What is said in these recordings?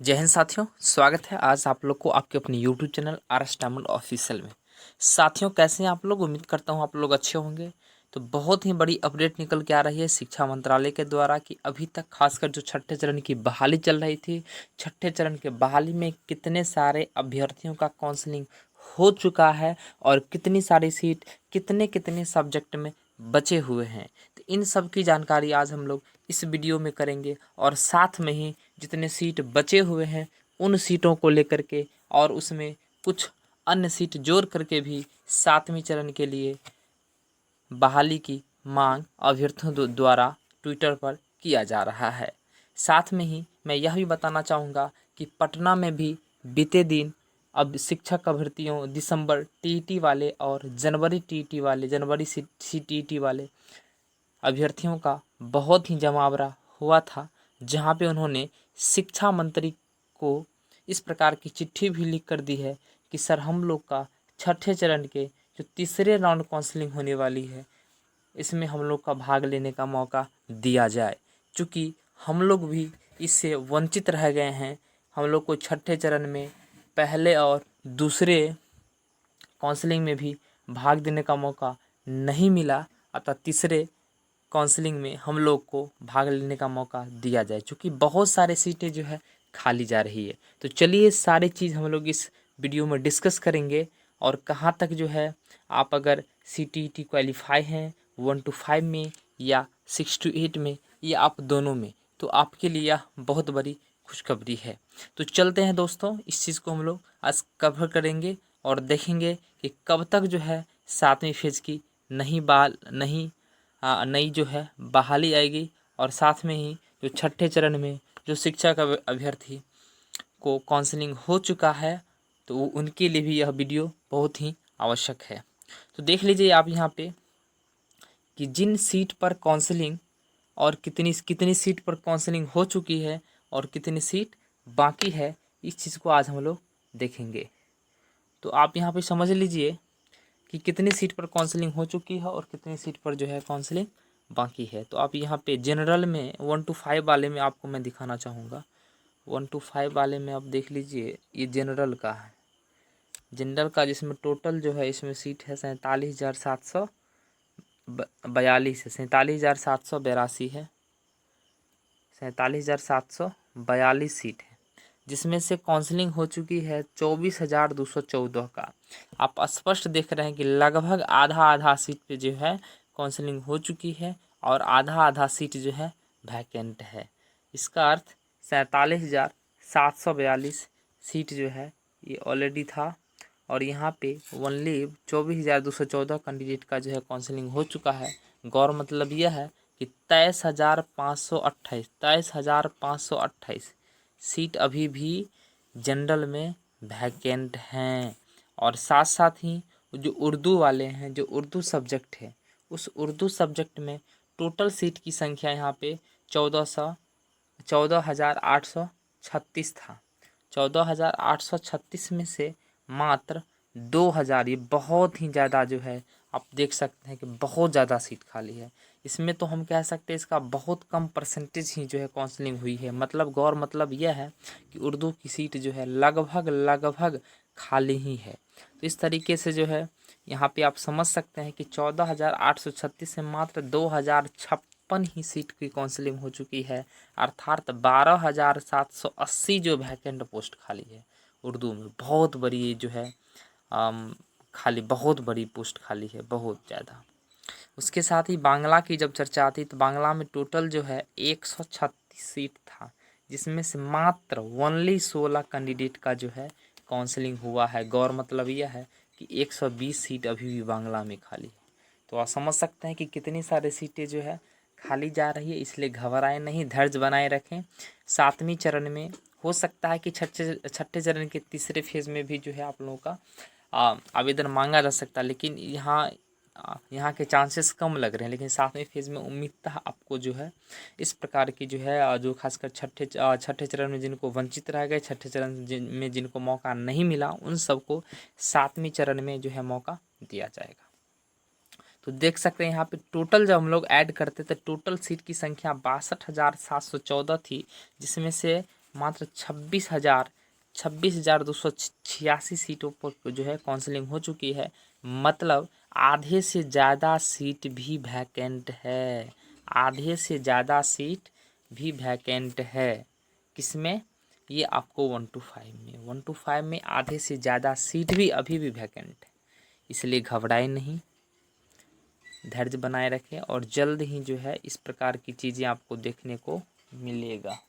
जय हिंद साथियों, स्वागत है आज आप लोग को आपके अपने YouTube channel RS diamond official में। साथियों, कैसे हैं आप लोग? उम्मीद करता हूं आप लोग अच्छे होंगे। तो बहुत ही बड़ी अपडेट निकल के आ रही है शिक्षा मंत्रालय के द्वारा कि अभी तक खासकर जो छठे चरण की बहाली चल रही थी, छठे चरण के बहाली में कितने सारे अभ्यर्थियों का काउंसलिंग हो चुका है और कितनी सारी सीट कितने कितने सब्जेक्ट में बचे हुए हैं। तो इन सब की जानकारी आज हम लोग इस वीडियो में करेंगे और साथ में ही जितने सीट बचे हुए हैं उन सीटों को लेकर के और उसमें कुछ अन्य सीट जोड़ करके भी सातवें चरण के लिए बहाली की मांग अभ्यर्थियों द्वारा ट्विटर पर किया जा रहा है। साथ में ही मैं यह भी बताना चाहूँगा कि पटना में भी बीते दिन अब शिक्षक अभ्यर्थियों दिसंबर टीईटी वाले और जनवरी टीईटी वाले जनवरी सीटीईटी वाले अभ्यर्थियों का बहुत ही जमावड़ा हुआ था, जहां पे उन्होंने शिक्षा मंत्री को इस प्रकार की चिट्ठी भी लिख कर दी है कि सर, हम लोग का छठे चरण के जो तीसरे राउंड काउंसलिंग होने वाली है इसमें हम लोग का भाग लेने का मौका दिया जाए, क्योंकि हम लोग भी इससे वंचित रह गए हैं। हम लोग को छठे चरण में पहले और दूसरे काउंसलिंग में भी भाग देने का मौका नहीं मिला, अतः तीसरे काउंसलिंग में हम लोग को भाग लेने का मौका दिया जाए, क्योंकि बहुत सारे सीटें जो है खाली जा रही है। तो चलिए सारी चीज़ हम लोग इस वीडियो में डिस्कस करेंगे और कहाँ तक जो है आप अगर सीटीईटी क्वालिफाई हैं 1 to 5 में या 6 to 8 में या आप दोनों में, तो आपके लिए यह बहुत बड़ी खुशखबरी है। तो चलते हैं दोस्तों, इस चीज़ को हम लोग आज कवर करेंगे और देखेंगे कि कब तक जो है सातवीं फेज की नई जो है बहाली आएगी और साथ में ही जो छठे चरण में जो शिक्षक अभ्यर्थी को काउंसलिंग हो चुका है तो उनके लिए भी यह वीडियो बहुत ही आवश्यक है। तो देख लीजिए आप यहाँ पे कि जिन सीट पर काउंसलिंग और कितनी कितनी सीट पर काउंसलिंग हो चुकी है और कितनी सीट बाकी है, इस चीज़ को आज हम लोग देखेंगे। तो आप यहाँ पे समझ लीजिए कि कितनी सीट पर काउंसलिंग हो चुकी है और कितनी सीट पर जो है काउंसलिंग बाकी है। तो आप यहाँ पे जनरल में 1 to 5 वाले में आपको मैं दिखाना चाहूँगा। 1 to 5 वाले में आप देख लीजिए, ये जनरल का है। जनरल का जिसमें टोटल जो है इसमें सीट है 47,742 है, 47,782 है, 47,742 सीट है, जिसमें से काउंसलिंग हो चुकी है 24,214 का। आप स्पष्ट देख रहे हैं कि लगभग आधा आधा सीट पे जो है काउंसलिंग हो चुकी है और आधा आधा सीट जो है वैकेंट है। इसका अर्थ 47,742 सीट जो है ये ऑलरेडी था और यहाँ पे ओनली 24,214 कैंडिडेट का जो है काउंसलिंग हो चुका है। गौर मतलब यह है कि 23,528 सीट अभी भी जनरल में वैकेंट हैं। और साथ साथ ही जो उर्दू वाले हैं, जो उर्दू सब्जेक्ट है, उस उर्दू सब्जेक्ट में टोटल सीट की संख्या यहाँ पे 14,836 था। 14,836 में से मात्र 2,000, ये बहुत ही ज़्यादा जो है आप देख सकते हैं कि बहुत ज़्यादा सीट खाली है। इसमें तो हम कह सकते हैं इसका बहुत कम परसेंटेज ही जो है काउंसलिंग हुई है। मतलब गौर मतलब यह है कि उर्दू की सीट जो है लगभग लगभग खाली ही है। तो इस तरीके से जो है यहाँ पे आप समझ सकते हैं कि 14,836 से मात्र 2,056 ही सीट की काउंसलिंग हो चुकी है, अर्थात 12,780 जो वैकेंट पोस्ट खाली है उर्दू में। बहुत बड़ी जो है खाली, बहुत बड़ी पोस्ट खाली है, बहुत ज़्यादा। उसके साथ ही बांग्ला की जब चर्चा आती तो बांग्ला में टोटल जो है 136 सीट था, जिसमें से मात्र ओनली 16 कैंडिडेट का जो है काउंसलिंग हुआ है। गौर मतलब यह है कि 120 सीट अभी भी बांग्ला में खाली है। तो आप समझ सकते हैं कि कितनी सारी सीटें जो है खाली जा रही है, इसलिए घबराएं नहीं, धैर्य बनाए रखें। सातवीं चरण में हो सकता है कि छठे चरण के तीसरे फेज में भी जो है आप लोगों का आवेदन मांगा जा सकता है, लेकिन यहाँ के चांसेस कम लग रहे हैं। लेकिन सातवें फेज में उम्मीदतः आपको जो है इस प्रकार की जो है जो खासकर छठे चरण में जिनको वंचित रह गए, छठे चरण में जिनको मौका नहीं मिला, उन सबको सातवीं चरण में जो है मौका दिया जाएगा। तो देख सकते हैं यहाँ पे टोटल जब हम लोग ऐड करते तो टोटल सीट की संख्या 62,714 थी, जिसमें से मात्र 26,286 सीटों पर जो है काउंसलिंग हो चुकी है। मतलब आधे से ज़्यादा सीट भी वैकेंट है, आधे से ज़्यादा सीट भी वैकेंट है। किसमें? ये आपको 1 to 5 में, 1 to 5 में आधे से ज़्यादा सीट भी अभी भी वैकेंट है। इसलिए घबराए नहीं, धैर्य बनाए रखें और जल्द ही जो है इस प्रकार की चीज़ें आपको देखने को मिलेगा।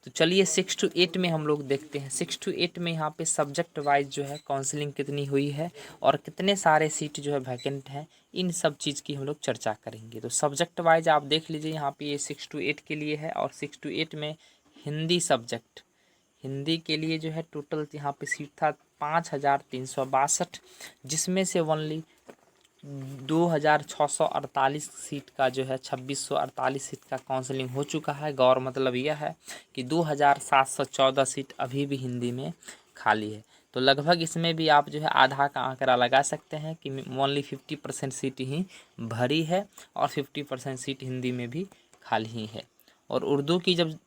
तो चलिए 6 to 8 में हम लोग देखते हैं। 6 to 8 में यहाँ पे सब्जेक्ट वाइज जो है काउंसलिंग कितनी हुई है और कितने सारे सीट जो है वैकेंट हैं, इन सब चीज़ की हम लोग चर्चा करेंगे। तो सब्जेक्ट वाइज आप देख लीजिए, यहाँ पे ये 6 to 8 के लिए है और 6 to 8 में हिंदी सब्जेक्ट, हिंदी के लिए जो है टोटल यहाँ पे सीट था 5,362, जिसमें से ओनली 2,648 सीट का जो है 2,648 सीट का काउंसलिंग हो चुका है। गौर मतलब यह है कि 2,714 सीट अभी भी हिंदी में खाली है। तो लगभग इसमें भी आप जो है आधा का आंकड़ा लगा सकते हैं कि ओनली 50% सीट ही भरी है और 50% सीट हिंदी में भी खाली ही है। और उर्दू की जब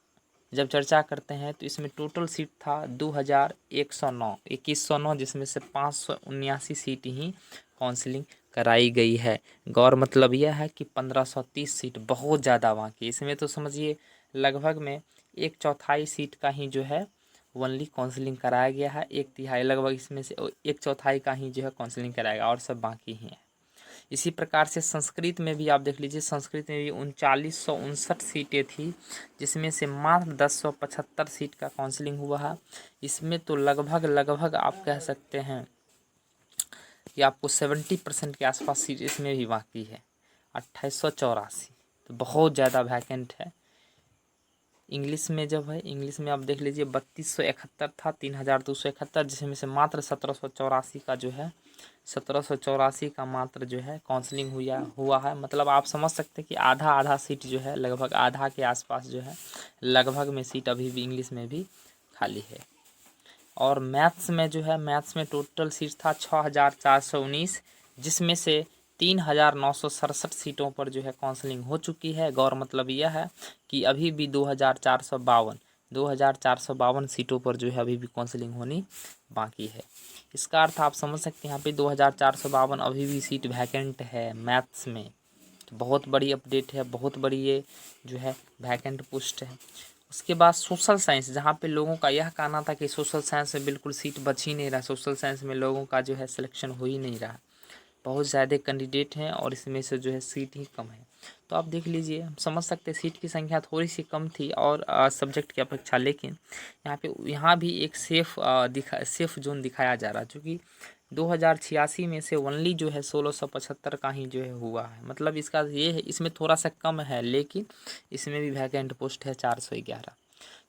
चर्चा करते हैं तो इसमें टोटल सीट था 2109, जिसमें से 579 सीट ही काउंसलिंग कराई गई है। गौर मतलब यह है कि 1530 सीट बहुत ज़्यादा बाकी, इसमें तो समझिए लगभग में 1/4 सीट का ही जो है ओनली काउंसलिंग कराया गया है। 1/3 लगभग इसमें से 1/4 का ही जो है काउंसलिंग कराएगा और सब बाकी ही है। इसी प्रकार से संस्कृत में भी आप देख लीजिए, संस्कृत में भी 3959 सीटें थी, जिसमें से मात्र 1075 सीट का काउंसलिंग हुआ है। इसमें तो लगभग आप कह सकते हैं कि आपको 70% के आसपास सीट इसमें भी बाकी है, 2884। तो बहुत ज़्यादा वैकेंट है। इंग्लिश में जब है, इंग्लिश में आप देख लीजिए 3271 था, 3271, जिसमें से मात्र 1784 का जो है 1784 का मात्र जो है काउंसलिंग हुआ है। मतलब आप समझ सकते हैं कि आधा सीट जो है, लगभग आधा के आसपास जो है लगभग में सीट अभी भी इंग्लिश में भी खाली है। और मैथ्स में जो है, मैथ्स में टोटल सीट था 6,419, जिसमें से 3,967 सीटों पर जो है काउंसलिंग हो चुकी है। गौर मतलब यह है कि अभी भी 2,452 सीटों पर जो है अभी भी काउंसलिंग होनी बाकी है। इसका अर्थ आप समझ सकते हैं यहाँ पे 2,452 अभी भी सीट वैकेंट है मैथ्स में। तो बहुत बड़ी अपडेट है, बहुत बड़ी ये जो है वैकेंट पोस्ट है। उसके बाद सोशल साइंस, जहाँ पे लोगों का यह कहना था कि सोशल साइंस में बिल्कुल सीट बच ही नहीं रहा, सोशल साइंस में लोगों का जो है सिलेक्शन हो ही नहीं रहा, बहुत ज़्यादा कैंडिडेट हैं और इसमें से जो है सीट ही कम है। तो आप देख लीजिए, हम समझ सकते हैं सीट की संख्या थोड़ी सी कम थी और सब्जेक्ट की अपेक्षा, लेकिन यहाँ भी एक सेफ जोन दिखाया जा रहा है, चूँकि 2086 में से ओनली जो है 1675 का ही जो है हुआ है। मतलब इसका ये है, इसमें थोड़ा सा कम है, लेकिन इसमें भी वैकेंट पोस्ट है 411।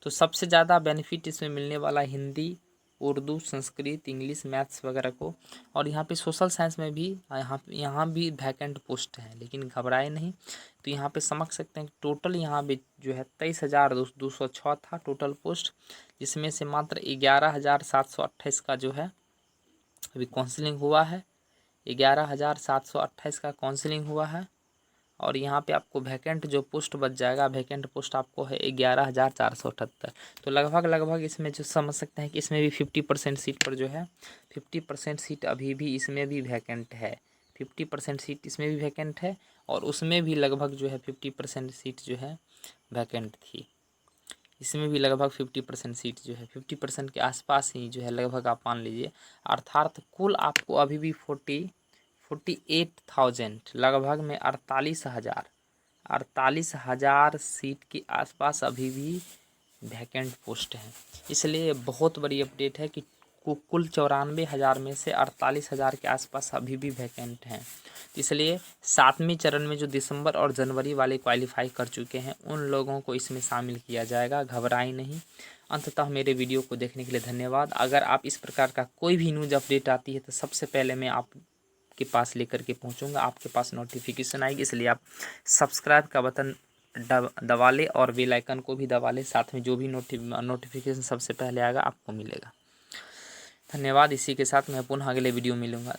तो सबसे ज़्यादा बेनिफिट इसमें मिलने वाला हिंदी, उर्दू, संस्कृत, इंग्लिश, मैथ्स वगैरह को। और यहाँ पे सोशल साइंस में भी यहाँ भी वैकेंट पोस्ट है, लेकिन घबराए नहीं। तो यहाँ पे समझ सकते हैं कि टोटल यहाँ पे जो है 23,206 था टोटल पोस्ट, जिसमें से मात्र 11,728 का जो है अभी काउंसलिंग हुआ है। 11,728 का काउंसलिंग हुआ है और यहाँ पे आपको वैकेंट जो पोस्ट बच जाएगा, वैकेंट पोस्ट आपको है 11,478। तो लगभग इसमें जो समझ सकते हैं कि इसमें भी 50% सीट पर जो है 50% सीट अभी भी इसमें भी वैकेंट है, 50% सीट इसमें भी वैकेंट है और उसमें भी लगभग जो है 50% सीट जो है वैकेंट थी। इसमें भी लगभग 50% सीट जो है 50% के आसपास ही जो है लगभग आप मान लीजिए। अर्थात कुल आपको अभी भी 48,000 लगभग में 48,000 सीट के आसपास अभी भी वैकेंट पोस्ट हैं। इसलिए बहुत बड़ी अपडेट है कि कुल 94,000 में से 48,000 के आसपास अभी भी वैकेंट हैं। इसलिए 7वें चरण में जो दिसंबर और जनवरी वाले क्वालिफाई कर चुके हैं, उन लोगों को इसमें शामिल किया जाएगा। घबराएं नहीं। अंततः मेरे वीडियो को देखने के लिए धन्यवाद। अगर आप इस प्रकार का कोई भी न्यूज़ अपडेट आती है तो सबसे पहले मैं आपके पास लेकर के पहुंचूंगा, आपके पास नोटिफिकेशन आएगी। इसलिए आप सब्सक्राइब का बटन दबा ले और बेल आइकन को भी दबा ले, साथ में जो भी नोटिफिकेशन सबसे पहले आएगा आपको मिलेगा। धन्यवाद। इसी के साथ मैं पुनः अगले वीडियो मिलूंगा।